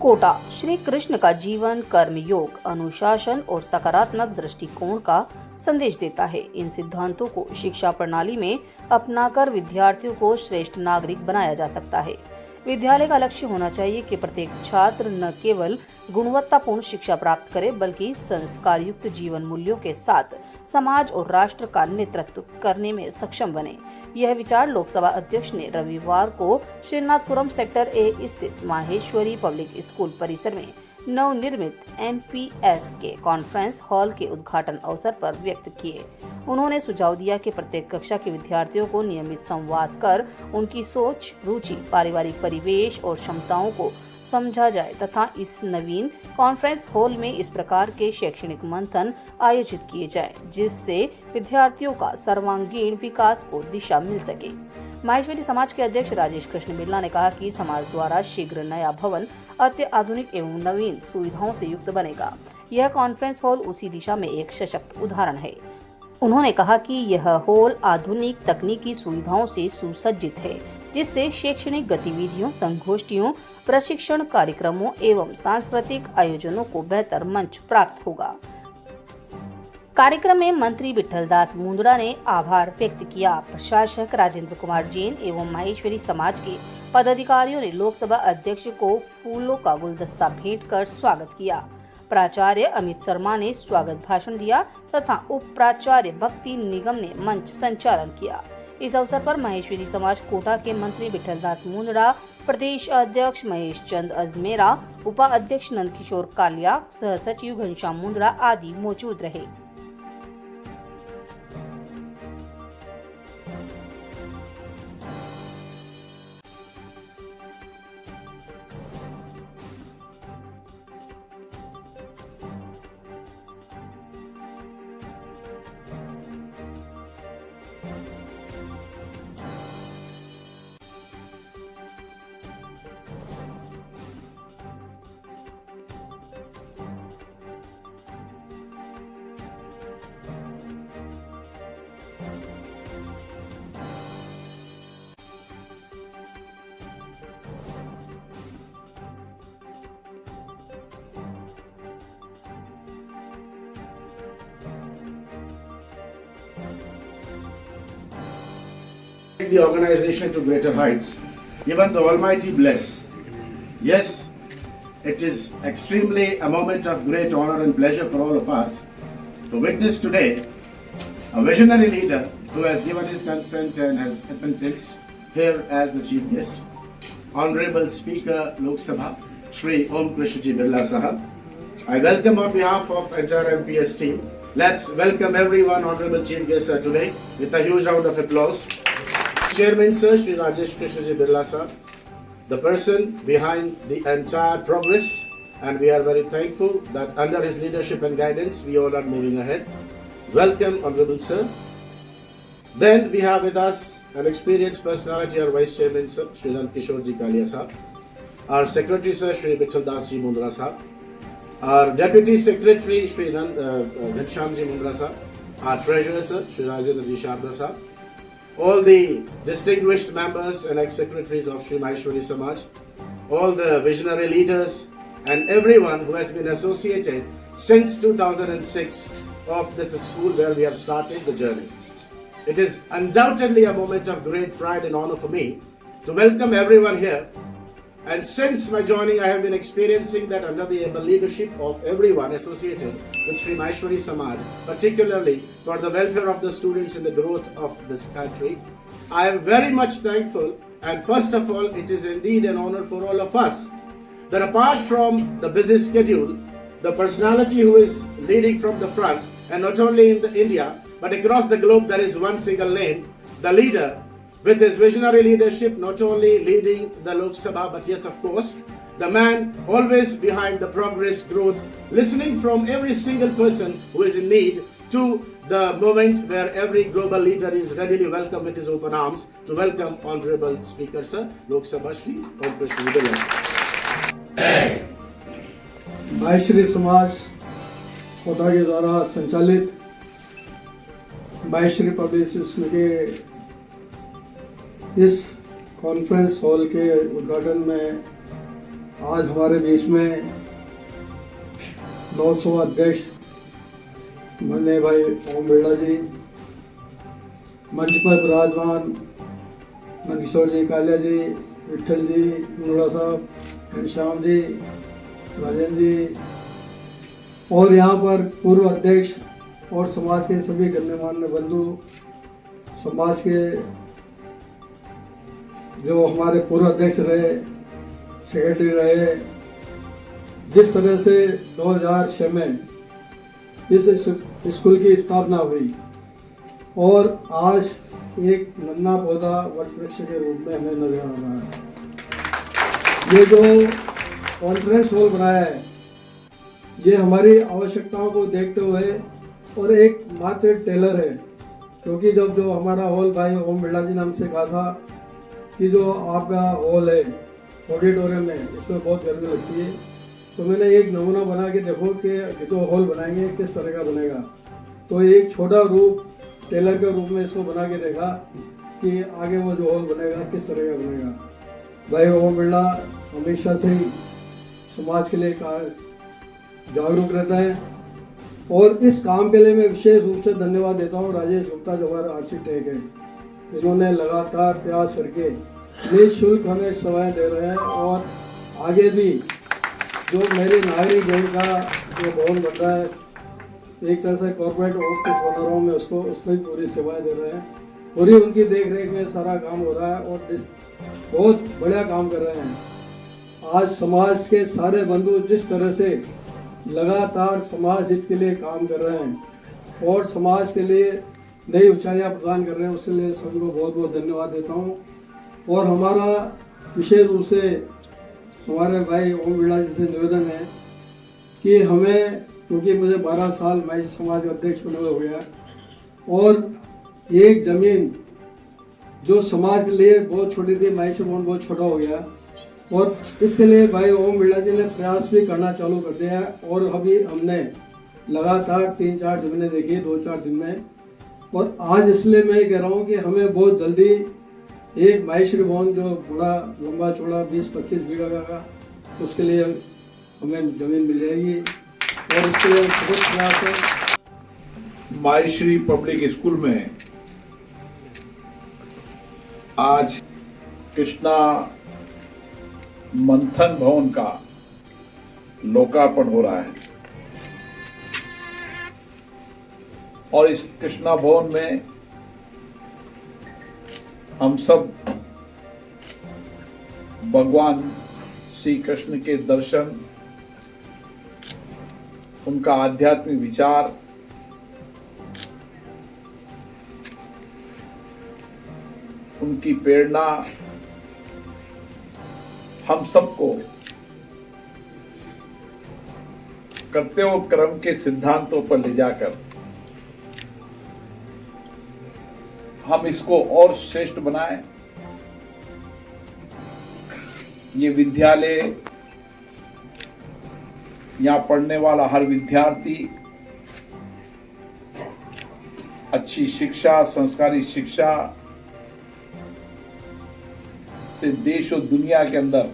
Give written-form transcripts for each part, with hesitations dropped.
कोटा श्री कृष्ण का जीवन कर्म योग अनुशासन और सकारात्मक दृष्टिकोण का संदेश देता है। इन सिद्धांतों को शिक्षा प्रणाली में अपनाकर विद्यार्थियों को श्रेष्ठ नागरिक बनाया जा सकता है। विद्यालय का लक्ष्य होना चाहिए कि प्रत्येक छात्र न केवल गुणवत्तापूर्ण शिक्षा प्राप्त करे बल्कि संस्कार युक्त जीवन मूल्यों के साथ समाज और राष्ट्र का नेतृत्व करने में सक्षम बने। यह विचार लोकसभा अध्यक्ष ने रविवार को श्रीनाथपुरम सेक्टर ए स्थित माहेश्वरी पब्लिक स्कूल परिसर में नवनिर्मित MPS के कॉन्फ्रेंस हॉल के उद्घाटन अवसर पर व्यक्त किए। उन्होंने सुझाव दिया कि प्रत्येक कक्षा के विद्यार्थियों को नियमित संवाद कर उनकी सोच, रुचि, पारिवारिक परिवेश और क्षमताओं को समझा जाए तथा इस नवीन कॉन्फ्रेंस हॉल में इस प्रकार के शैक्षणिक मंथन आयोजित किए जाए जिससे विद्यार्थियों का सर्वांगीण विकास को दिशा मिल सके। माहेश्वरी समाज के अध्यक्ष राजेश कृष्ण बिरला ने कहा कि समाज द्वारा शीघ्र नया भवन अत्याधुनिक एवं नवीन सुविधाओं से युक्त बनेगा। यह कॉन्फ्रेंस हॉल उसी दिशा में एक सशक्त उदाहरण है। उन्होंने कहा कि यह हॉल आधुनिक तकनीकी सुविधाओं से सुसज्जित है जिससे शैक्षणिक गतिविधियों, संगोष्ठियों, प्रशिक्षण कार्यक्रमों एवं सांस्कृतिक आयोजनों को बेहतर मंच प्राप्त होगा। कार्यक्रम में मंत्री विठलदास मुंदड़ा ने आभार व्यक्त किया। प्रशासक राजेंद्र कुमार जैन एवं माहेश्वरी समाज के पदाधिकारियों ने लोकसभा अध्यक्ष को फूलों का गुलदस्ता भेंट कर स्वागत किया। प्राचार्य अमित शर्मा ने स्वागत भाषण दिया तथा उप प्राचार्य भक्ति निगम ने मंच संचालन किया। इस अवसर पर माहेश्वरी समाज कोटा के मंत्री विठलदास मुंदड़ा, प्रदेश अध्यक्ष महेश चंद अजमेरा, उपाध्यक्ष नंदकिशोर कालिया, सह सचिव घनश्याम मुंदड़ा आदि मौजूद रहे। The organization to greater heights, even the Almighty bless. Yes, it is extremely a moment of great honor and pleasure for all of us to witness today a visionary leader who has given his consent and has appendix here as the chief guest, Honorable Speaker Lok Sabha, Shri Om Krishnaji Birla Sahab. I welcome on behalf of entire MPS team. Let's welcome everyone, Honorable Chief Guest sir, today with a huge round of applause. Chairman Sir, Shri Rajesh Krishnaji Birla Sir, the person behind the entire progress, and we are very thankful that under his leadership and guidance, we all are moving ahead. Welcome, Honorable Sir. Then we have with us an experienced personality, our Vice Chairman Sir, Shri Nandkishore Ji Kalia Sir, our Secretary Sir, Shri Vitaldas Ji Mundra Sir, our Deputy Secretary, Shri Ghanshyam Ji Mundra Sir, our Treasurer Sir, Shri Rajendra Ji Sharda Sir, all the distinguished members and ex-secretaries of Shri Maheshwari Samaj, all the visionary leaders and everyone who has been associated since 2006 of this school where we have started the journey. It is undoubtedly a moment of great pride and honor for me to welcome everyone here. And since my joining, I have been experiencing that under the able leadership of everyone associated with Shri Maheshwari Samaj, particularly for the welfare of the students and the growth of this country, I am very much thankful. And first of all, it is indeed an honor for all of us that apart from the busy schedule, the personality who is leading from the front, and not only in India, but across the globe, there is one single name, the leader, with his visionary leadership, not only leading the Lok Sabha, but yes, of course, the man always behind the progress, growth, listening from every single person who is in need to the moment where every global leader is readily welcome with his open arms to welcome Honorable Speaker Sir, Lok Sabha Shri Om Krishnaji Birla. Maheshwari समाज कोटा के द्वारा संचालित Maheshwari public school के इस conference hall के उद्घाटन में आज हमारे बीच में लोकसभा अध्यक्ष माननीय भाई ओम बिरला जी, मंच पर विराजमान नंदकिशोर जी, कालिया जी, विठल जी, मुनोड़ा साहब, घनश्याम जी, राजेंद्र जी, और यहाँ पर पूर्व अध्यक्ष और समाज के सभी गण्यमान्य बंधु, समाज के जो हमारे पूर्व अध्यक्ष रहे, सेक्रेटरी रहे, जिस तरह से 2006 में इस स्कूल की स्थापना हुई और आज एक नन्हा पौधा वट वृक्ष के रूप में हमें नजर आ रहा है। ये जो कॉन्फ्रेंस हॉल बनाया है, ये हमारी आवश्यकताओं को देखते हुए और एक मात्र टेलर है, क्योंकि जब जो हमारा हॉल भाई ओम बिरला जी ने हमसे कहा था कि जो आपका हॉल है ऑडिटोरियम में, इसमें बहुत गर्मी लगती है, तो मैंने एक नमूना बना के देखो कि जो हॉल बनाएंगे किस तरह का बनेगा। तो एक छोटा रूप टेलर के रूप में इसको बना के देखा कि आगे वो जो हॉल बनेगा किस तरह का बनेगा। भाई ओम बिरला हमेशा से ही समाज के लिए जागरूक रहता है और इस काम के लिए मैं विशेष रूप से धन्यवाद देता हूँ राजेश गुप्ता जो हमारे आर्किटेक्ट हैं। इन्होंने लगातार प्रयास करके निःशुल्क हमें सेवाएं दे रहे हैं और आगे भी जो मेरी नागरिक बैंक का जो भवन बन रहा है, एक तरह से कॉर्पोरेट ऑफिस बना रहा हूँ मैं उसको, उसमें भी पूरी सेवाएं दे रहे हैं। पूरी उनकी देख रेख में सारा काम हो रहा है और बहुत बढ़िया काम कर रहे हैं। आज समाज के सारे बंधु जिस तरह से लगातार समाज हित के लिए काम कर रहे हैं और समाज के लिए नई ऊंचाइयां प्रदान कर रहे हैं, उसके लिए सभी को बहुत बहुत धन्यवाद देता हूं। और हमारा विशेष रूप से हमारे भाई ओम बिरला जी से निवेदन है कि हमें, क्योंकि मुझे 12 साल मैं समाज का अध्यक्ष बने हुए गया और एक जमीन जो समाज के लिए बहुत छोटी थी, मैं से बहुत छोटा हो गया और इसके लिए भाई ओम बिरला जी ने प्रयास भी करना चालू कर दिया है और अभी हमने लगातार 3-4 जमीनें देखी 2-4 दिन में। और आज इसलिए मैं कह रहा हूँ कि हमें बहुत जल्दी एक माहेश्वरी भवन जो बड़ा लंबा चौड़ा 20-25 बीघा का, उसके लिए हमें जमीन मिल जाएगी और इसके लिए सतत प्रयास है। माहेश्वरी पब्लिक स्कूल में आज कृष्णा मंथन भवन का लोकार्पण हो रहा है और इस कृष्णा भवन में हम सब भगवान श्री कृष्ण के दर्शन, उनका आध्यात्मिक विचार, उनकी प्रेरणा हम सबको कर्तव्य क्रम के सिद्धांतों पर ले जाकर हम इसको और श्रेष्ठ बनाएं। ये विद्यालय, यहाँ पढ़ने वाला हर विद्यार्थी अच्छी शिक्षा, संस्कारी शिक्षा से देश और दुनिया के अंदर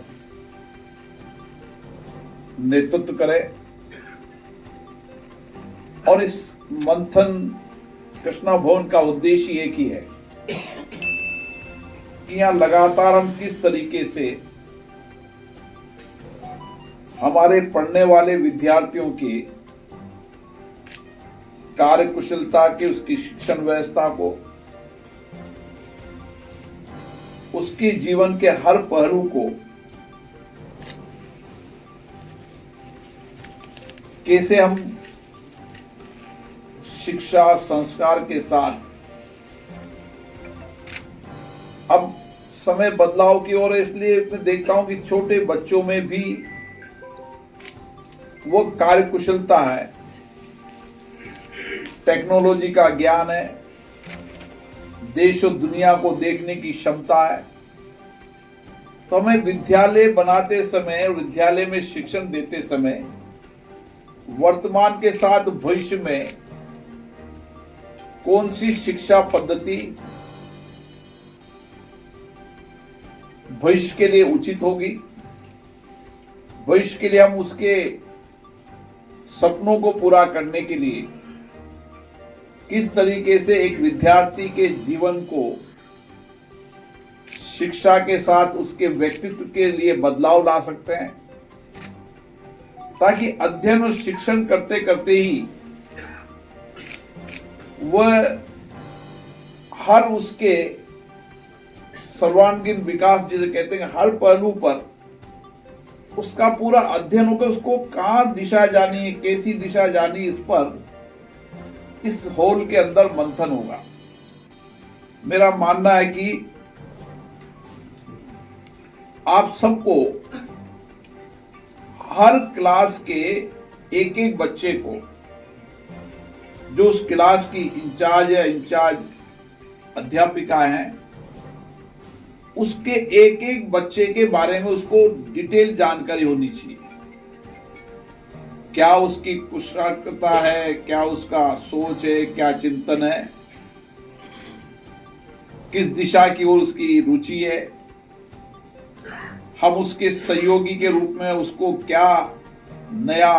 नेतृत्व करे। और इस मंथन कृष्णा भवन का उद्देश्य एक ही है कि यहाँ लगातार हम किस तरीके से हमारे पढ़ने वाले विद्यार्थियों की कार्यकुशलता के, उसकी शिक्षण व्यवस्था को, उसके जीवन के हर पहलू को कैसे हम शिक्षा संस्कार के साथ, अब समय बदलाव की ओर है, इसलिए मैं देखता हूं कि छोटे बच्चों में भी वो कार्यकुशलता है, टेक्नोलॉजी का ज्ञान है, देश और दुनिया को देखने की क्षमता है। तो हमें विद्यालय बनाते समय और विद्यालय में शिक्षण देते समय वर्तमान के साथ भविष्य में कौन सी शिक्षा पद्धति भविष्य के लिए उचित होगी, भविष्य के लिए हम उसके सपनों को पूरा करने के लिए किस तरीके से एक विद्यार्थी के जीवन को शिक्षा के साथ उसके व्यक्तित्व के लिए बदलाव ला सकते हैं, ताकि अध्ययन और शिक्षण करते करते ही वह हर उसके सर्वांगीण विकास जिसे कहते हैं, हर पहलू पर उसका पूरा अध्ययन होगा, उसको कहां दिशा जानी है, कैसी दिशा जानी, इस पर इस हॉल के अंदर मंथन होगा। मेरा मानना है कि आप सबको हर क्लास के एक एक बच्चे को, जो उस क्लास की इंचार्ज या इंचार्ज अध्यापिका हैं, उसके एक एक बच्चे के बारे में उसको डिटेल जानकारी होनी चाहिए। क्या उसकी कुशलता है, क्या उसका सोच है, क्या चिंतन है, किस दिशा की ओर उसकी रुचि है, हम उसके सहयोगी के रूप में उसको क्या नया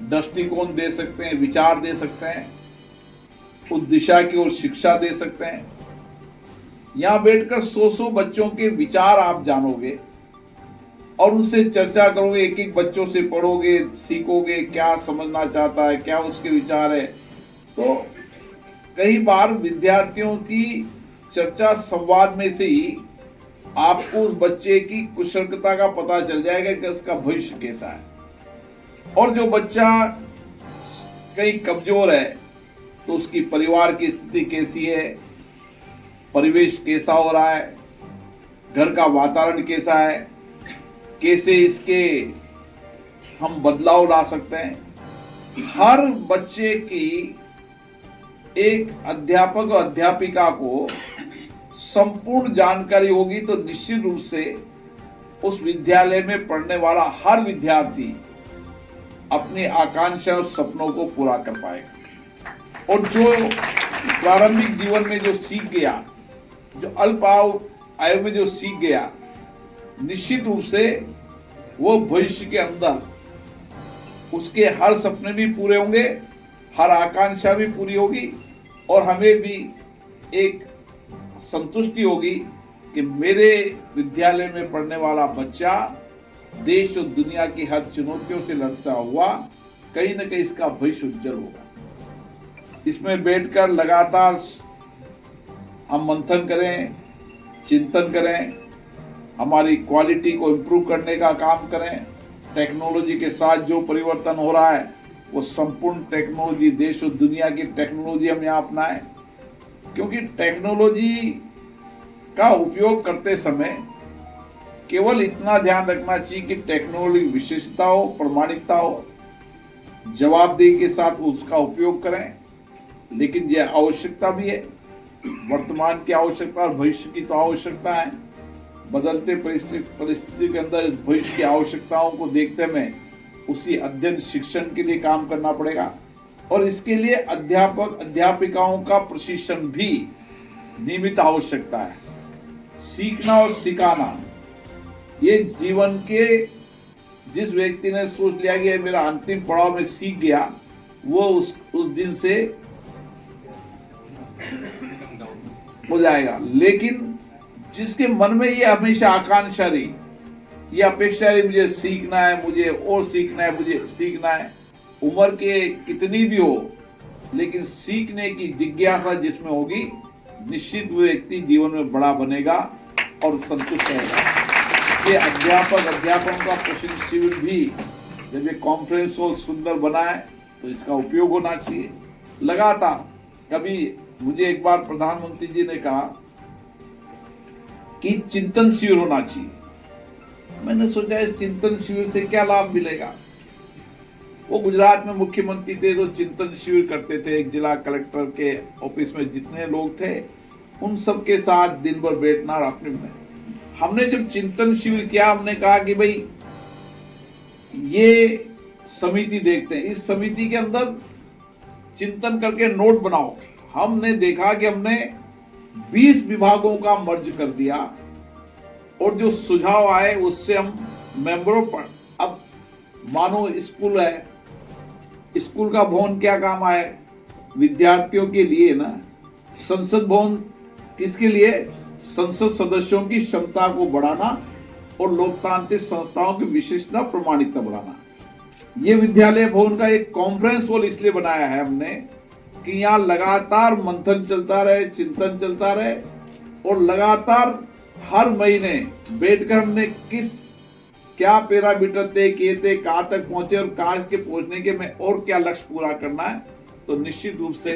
दृष्टिकोण दे सकते हैं, विचार दे सकते हैं, उस दिशा की ओर शिक्षा दे सकते हैं। यहां बैठकर 100 बच्चों के विचार आप जानोगे और उनसे चर्चा करोगे, एक एक बच्चों से पढ़ोगे, सीखोगे क्या समझना चाहता है, क्या उसके विचार है। तो कई बार विद्यार्थियों की चर्चा संवाद में से ही आपको उस बच्चे की कुशलता का पता चल जाएगा कि उसका भविष्य कैसा है। और जो बच्चा कहीं कमजोर है तो उसकी परिवार की स्थिति कैसी है, परिवेश कैसा हो रहा है, घर का वातावरण कैसा है, कैसे इसके हम बदलाव ला सकते हैं। हर बच्चे की एक अध्यापक और अध्यापिका को संपूर्ण जानकारी होगी तो निश्चित रूप से उस विद्यालय में पढ़ने वाला हर विद्यार्थी अपनी आकांक्षा और सपनों को पूरा कर पाएगा। और जो प्रारंभिक जीवन में जो सीख गया, जो अल्प आयु में जो सीख गया, निश्चित रूप से वो भविष्य के अंदर उसके हर सपने भी पूरे होंगे, हर आकांक्षा भी पूरी होगी और हमें भी एक संतुष्टि होगी कि मेरे विद्यालय में पढ़ने वाला बच्चा देश और दुनिया की हर चुनौतियों से लड़ता हुआ कहीं न कहीं इसका भविष्य उज्जवल होगा। इसमें बैठकर लगातार हम मंथन करें, चिंतन करें, हमारी क्वालिटी को इम्प्रूव करने का काम करें। टेक्नोलॉजी के साथ जो परिवर्तन हो रहा है वो संपूर्ण टेक्नोलॉजी, देश और दुनिया की टेक्नोलॉजी हम यहाँ अपनाएं, क्योंकि टेक्नोलॉजी का उपयोग करते समय केवल इतना ध्यान रखना चाहिए कि टेक्नोलॉजी विशेषता हो, प्रामाणिकता हो, जवाबदेही के साथ उसका उपयोग करें। लेकिन यह आवश्यकता भी है, वर्तमान की आवश्यकता और भविष्य की तो आवश्यकता है। बदलते परिस्थिति के अंदर इस भविष्य की आवश्यकताओं को देखते हुए उसी अध्ययन शिक्षण के लिए काम करना पड़ेगा और इसके लिए अध्यापक अध्यापिकाओं का प्रशिक्षण भी नियमित आवश्यकता है। सीखना और सिखाना, ये जीवन के जिस व्यक्ति ने सोच लिया कि मेरा अंतिम पड़ाव में सीख गया, वो उस दिन से हो जाएगा। लेकिन जिसके मन में ये हमेशा आकांक्षा रही, ये अपेक्षा रही मुझे सीखना है, मुझे और सीखना है, मुझे सीखना है, उम्र के कितनी भी हो, लेकिन सीखने की जिज्ञासा जिसमें होगी, निश्चित व्यक्ति जीवन में बड़ा बनेगा और संतुष्ट रहेगा। ये अध्यापकों का प्रशिक्षण शिविर भी जब ये कॉन्फ्रेंस हो सुंदर बना है तो इसका उपयोग होना चाहिए लगातार। कभी मुझे एक बार प्रधानमंत्री जी ने कहा कि चिंतन शिविर होना चाहिए। मैंने सोचा इस चिंतन शिविर से क्या लाभ मिलेगा। वो गुजरात में मुख्यमंत्री थे तो चिंतन शिविर करते थे। एक जिला कलेक्टर के ऑफिस में जितने लोग थे उन सब के साथ दिन भर बैठना और अपने में। हमने जब चिंतन शिविर किया, हमने कहा कि भाई ये समिति देखते हैं, इस समिति के अंदर चिंतन करके नोट बनाओ। हमने देखा कि हमने 20 विभागों का मर्ज कर दिया और जो सुझाव आए उससे हम मेंबरों पर अब मानो स्कूल है, स्कूल का भवन क्या काम है? विद्यार्थियों के लिए ना। संसद भवन किसके लिए? संसद सदस्यों की क्षमता को बढ़ाना और लोकतांत्रिक संस्थाओं की विशिष्टता प्रमाणिकता बढ़ाना। ये विद्यालय भवन का एक कॉन्फ्रेंस हॉल इसलिए बनाया है हमने कि यहाँ लगातार मंथन चलता रहे, चिंतन चलता रहे और लगातार हर महीने बैठकर हमने क्या पैरामीटर तय किए थे, कहां तक पहुंचे और कहां के पहुंचने के में और क्या लक्ष्य पूरा करना है। तो निश्चित रूप से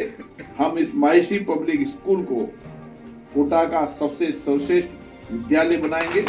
हम इस माहेश्वरी पब्लिक स्कूल को कोटा का सबसे सर्वश्रेष्ठ विद्यालय बनाएंगे।